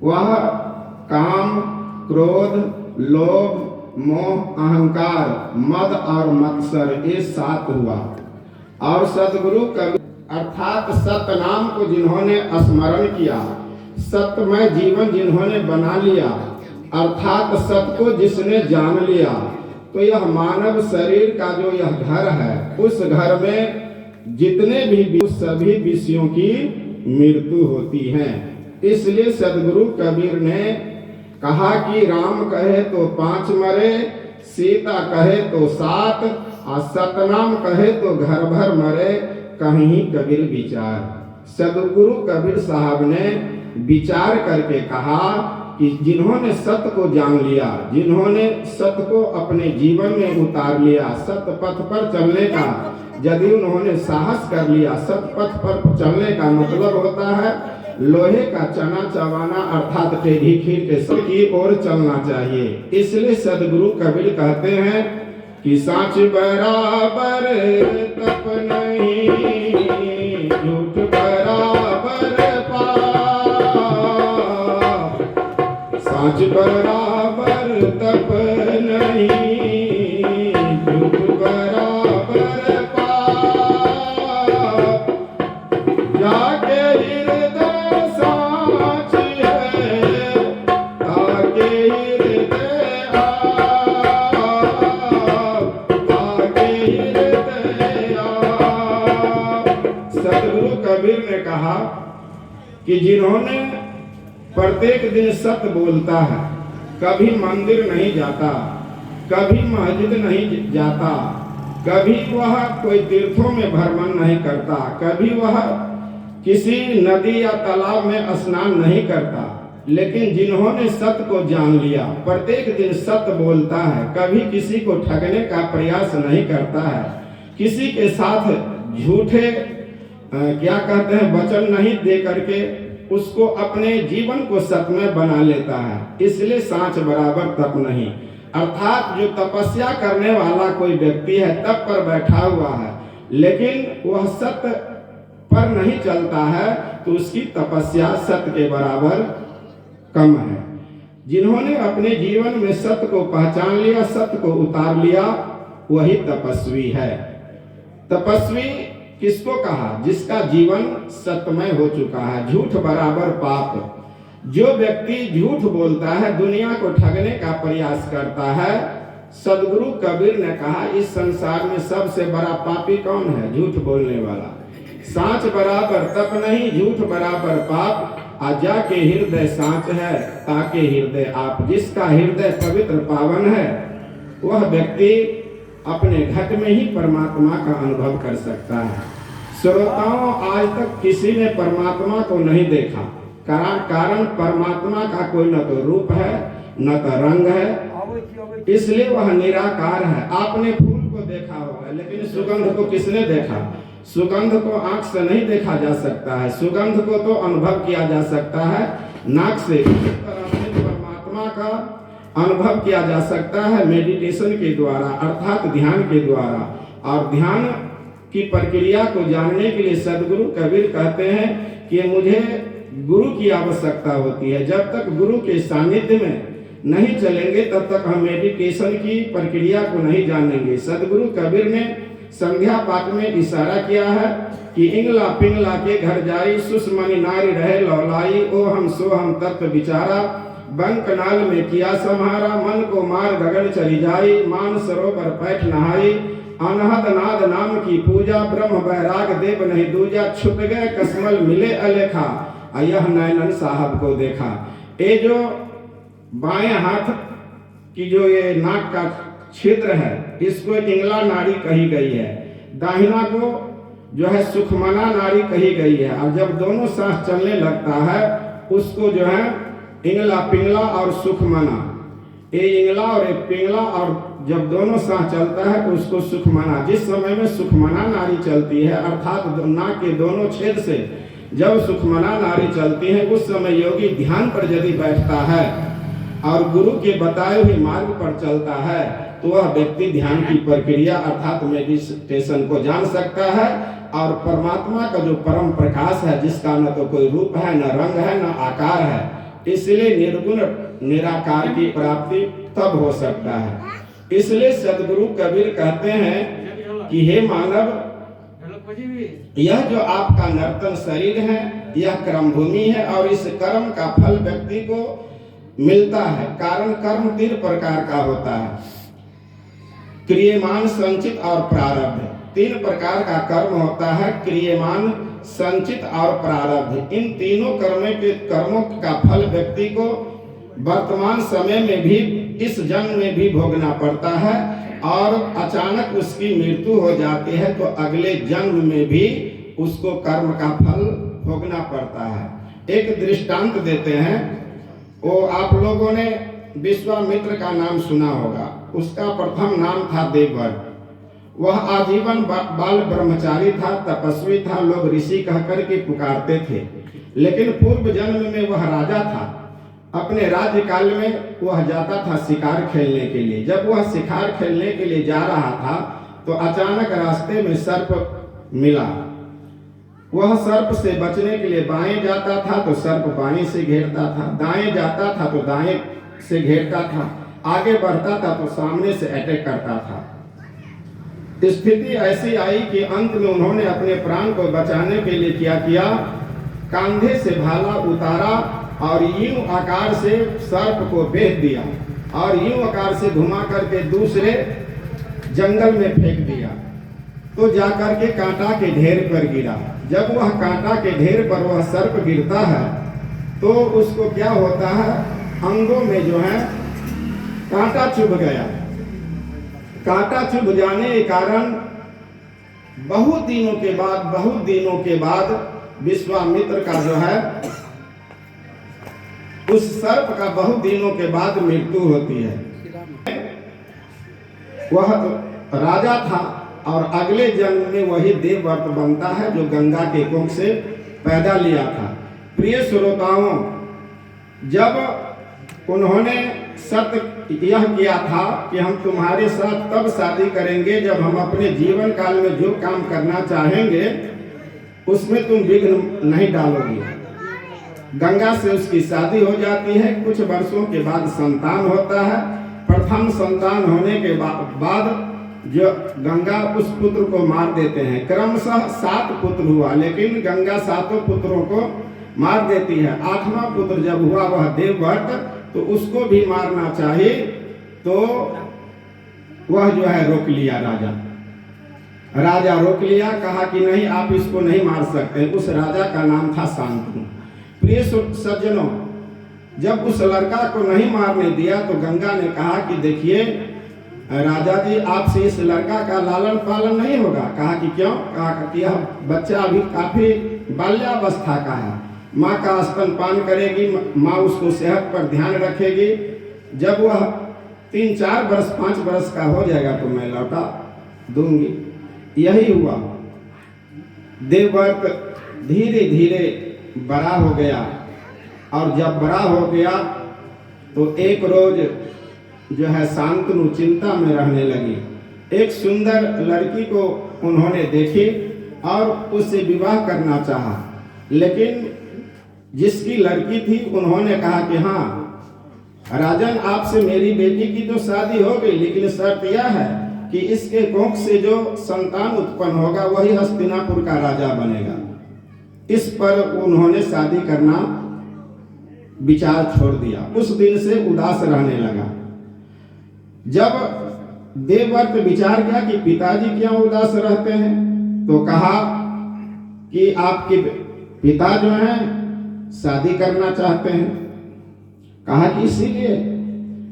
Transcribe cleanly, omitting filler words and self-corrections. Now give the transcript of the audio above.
वह काम, क्रोध, लोभ, मोह, अहंकार, मद और मत्सर, ये 7 हुआ। और सदगुरु कबीर अर्थात सत्य नाम को जिन्होंने स्मरण किया, सत्यमय जीवन जिन्होंने बना लिया, अर्थात सत्य को जिसने जान लिया, तो यह मानव शरीर का जो यह घर है, उस घर में जितने भी सभी विषयों की मृत्यु होती है। इसलिए सदगुरु कबीर ने कहा कि राम कहे तो 5 मरे, सीता कहे तो 7, और सतनाम कहे तो घर भर मरे, कहीं कबीर विचार। सदगुरु कबीर साहब ने विचार करके कहा कि जिन्होंने सत्य को जान लिया, जिन्होंने सत्य को अपने जीवन में उतार लिया, सत्य पथ पर चलने का यदि उन्होंने साहस कर लिया, सत्य पथ पर चलने का मतलब होता है लोहे का चना चबाना, अर्थात टेढ़ी खीर के सत्य की ओर चलना चाहिए। इसलिए सदगुरु कबीर कहते हैं कि साच बराबर तप नहीं, झूठ बराबर पाप, साच बराबर तप नहीं, झूठ बराबर पाप, जाके हृदय साच है, ताके हृदय सदगुरु कबीर ने कहा कि जिन्होंने प्रत्येक दिन सत्य बोलता है, कभी मंदिर नहीं जाता, कभी मस्जिद नहीं जाता, कभी वह कोई तीर्थों में भ्रमण नहीं करता, कभी वह किसी नदी या तालाब में स्नान नहीं करता, लेकिन जिन्होंने सत्य को जान लिया, प्रत्येक दिन सत्य बोलता है, कभी किसी को ठगने का प्रयास नहीं करता है, किसी के साथ झूठे क्या कहते हैं वचन नहीं दे करके उसको अपने जीवन को सत्य में बना लेता है। इसलिए साँच बराबर तप नहीं, अर्थात जो तपस्या करने वाला कोई व्यक्ति है, तप पर बैठा हुआ है, लेकिन वह सत्य पर नहीं चलता है, तो उसकी तपस्या सत्य के बराबर कम है। जिन्होंने अपने जीवन में सत्य को पहचान लिया, सत्य को उतार लिया, वही तपस्वी है। तपस्वी किसको कहा? जिसका जीवन सत्यमय हो चुका है। झूठ बराबर पाप, जो व्यक्ति झूठ बोलता है, दुनिया को ठगने का प्रयास करता है, सदगुरु कबीर ने कहा इस संसार में सबसे बड़ा पापी कौन है? झूठ बोलने वाला। साँच बराबर तप नहीं, झूठ बराबर पाप, आजा के हृदय साँच है, ताके हृदय आप। जिसका हृदय पवित्र पावन है, वह व्यक्ति अपने घट में ही परमात्मा का अनुभव कर सकता है। श्रोताओं, आज तक किसी ने परमात्मा को नहीं देखा, कारण परमात्मा का कोई न तो रूप है, न तो रंग है, इसलिए वह निराकार है। आपने फूल को देखा होगा, लेकिन सुगंध को किसने देखा? सुगंध को आंख से नहीं देखा जा सकता है, सुगंध को तो अनुभव किया जा सकता है नाक से। इस तरह से परमात्मा का अनुभव किया जा सकता है मेडिटेशन के द्वारा, अर्थात ध्यान के द्वारा। और ध्यान की प्रक्रिया को जानने के लिए सदगुरु कबीर कहते हैं कि मुझे गुरु की आवश्यकता होती है। जब तक गुरु के सानिध्य में नहीं चलेंगे, तब तक हम मेडिटेशन की प्रक्रिया को नहीं जानेंगे। सदगुरु कबीर ने संध्या पाठ में इशारा किया है कि इंगला पिंगला के घर जाई, सुषमणि नारी रहे लौलाई, ओ हम सो हम तत्व विचारा, बंक नाल में किया सम्हारा, मन को मार गगन चली जाई, मान सरोवर पैठ नहाई, अनहद नाद नाम की पूजा, ब्रह्म बैराग देव नहीं दूजा, छुट गए कसमल मिले अलेखा, यह नैनन साहब को देखा। ये जो बाएं हाथ की जो ये नाक का छिद्र है, इसको इंगला नाड़ी कही गई है, दाहिना को जो है सुखमना नाड़ी कही गई है। और जब दोनों सांस चलने लगता है, उसको जो है इंगला पिंगला और सुखमना, ये इंगला और ये पिंगला, और जब दोनों सांस चलता है तो उसको सुखमना। जिस समय में सुखमना नाड़ी चलती है, अर्थात नाक के दोनों छेद से जब सुखमना नाड़ी चलती है, उस समय योगी ध्यान पर यदि बैठता है और गुरु के बताए हुए मार्ग पर चलता है, तो वह व्यक्ति ध्यान की प्रक्रिया अर्थात मेडिटेशन को जान सकता है। और परमात्मा का जो परम प्रकाश है, जिसका न तो कोई रूप है, न रंग है, न आकार है, इसलिए निर्गुण निराकार की प्राप्ति तब हो सकता है। इसलिए सदगुरु कबीर कहते हैं कि हे मानव, यह जो आपका नर्तन शरीर है यह कर्म भूमि है और इस कर्म का फल व्यक्ति को मिलता है। कारण कर्म 3 प्रकार का होता है, क्रियमान, संचित और प्रारब्ध। 3 प्रकार का कर्म होता है, क्रियमान, संचित और प्रारब्ध। इन तीनों कर्मों का फल व्यक्ति को वर्तमान समय में भी, इस जन्म में भी भोगना पड़ता है और अचानक उसकी मृत्यु हो जाती है तो अगले जन्म में भी उसको कर्म का फल भोगना पड़ता है। एक दृष्टांत देते हैं, वो आप लोगों ने विश्वामित्र का नाम सुना होगा। उसका प्रथम नाम था देवव्रत। वह आजीवन बाल ब्रह्मचारी था, तपस्वी था, लोग ऋषि कहकर के पुकारते थे। लेकिन पूर्व जन्म में वह राजा था। अपने राज्य काल में वह जाता था शिकार खेलने के लिए। जब वह शिकार खेलने के लिए जा रहा था तो अचानक रास्ते में सर्प मिला। वह सर्प से बचने के लिए बाएं जाता था तो सर्प बाएं से घेरता था, दाएं जाता था तो दाएं से घेरता था, आगे बढ़ता था तो सामने से अटैक करता था। स्थिति ऐसी आई कि अंत में उन्होंने अपने प्राण को बचाने के लिए क्या किया, कंधे से भाला उतारा और यूं आकार से सर्प को बेच दिया और यूं आकार से घुमा करके दूसरे जंगल में फेंक दिया। तो जाकर के कांटा के ढेर पर गिरा। जब वह कांटा के ढेर पर वह सर्प गिरता है तो उसको क्या होता है, अंगों में जो है कांटा चुभ गया। कांटा चुभ जाने के कारण बहुत दिनों के बाद विश्वामित्र का जो है, उस सर्प का बहुत दिनों के बाद मृत्यु होती है। वह राजा था और अगले जन्म में वही देवव्रत बनता है जो गंगा के कुंभ से पैदा लिया था। प्रिय श्रोताओं, जब उन्होंने सत्य यह किया था कि हम तुम्हारे साथ तब शादी करेंगे जब हम अपने जीवन काल में जो काम करना चाहेंगे उसमें तुम विघ्न नहीं डालोगे। गंगा से उसकी शादी हो जाती है। कुछ वर्षों के बाद संतान होता है। प्रथम संतान होने के बाद जो गंगा उस पुत्र को मार देते हैं। क्रमशः 7 पुत्र हुआ, लेकिन गंगा 7 पुत्रों को मार देती है। 8वां पुत्र जब हुआ वह देवव्रत, तो उसको भी मारना चाहिए तो वह जो है रोक लिया। राजा रोक लिया, कहा कि नहीं, आप इसको नहीं मार सकते। उस राजा का नाम था शांतनु। प्रिय सज्जनों, जब उस लड़का को नहीं मारने दिया तो गंगा ने कहा कि देखिए राजा जी, आपसे इस लड़का का लालन पालन नहीं होगा। कहा कि क्यों? कहा कि यह बच्चा अभी काफी बाल्यावस्था का है, माँ का स्तनपान करेगी, माँ उसको सेहत पर ध्यान रखेगी। जब वह 3-4 वर्ष 5 वर्ष का हो जाएगा तो मैं लौटा दूंगी। यही हुआ। देवव्रत धीरे धीरे बड़ा हो गया और जब बड़ा हो गया तो एक रोज जो है शांतनु चिंता में रहने लगी। एक सुंदर लड़की को उन्होंने देखी और उससे विवाह करना चाहा, लेकिन जिसकी लड़की थी उन्होंने कहा कि हाँ राजन, आपसे मेरी बेटी की तो शादी हो गई, लेकिन शर्त यह है कि इसके कोख से जो संतान उत्पन्न होगा वही हस्तिनापुर का राजा बनेगा। इस पर उन्होंने शादी करना विचार छोड़ दिया। उस दिन से उदास रहने लगा। जब देवव्रत विचार किया कि पिताजी क्यों उदास रहते हैं, तो कहा कि आपके पिता जो हैं शादी करना चाहते हैं। कहा कि इसीलिए